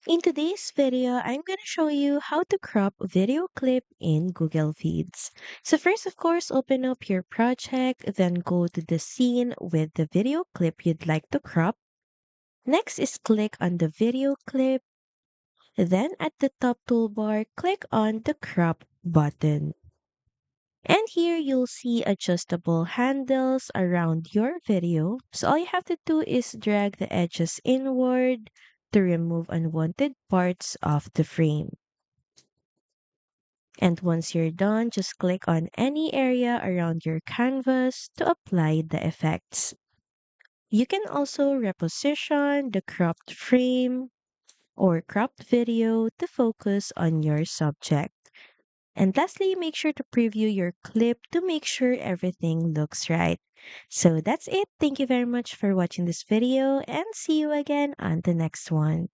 In today's video, I'm going to show you how to crop a video clip in Google Vids. So first, of course, open up your project, then go to the scene with the video clip you'd like to crop. Next is click on the video clip. Then at the top toolbar, click on the crop button. And here you'll see adjustable handles around your video. So all you have to do is drag the edges inward to remove unwanted parts of the frame. And once you're done, just click on any area around your canvas to apply the effects. You can also reposition the cropped frame or cropped video to focus on your subject. And lastly, make sure to preview your clip to make sure everything looks right. So that's it. Thank you very much for watching this video and see you again on the next one.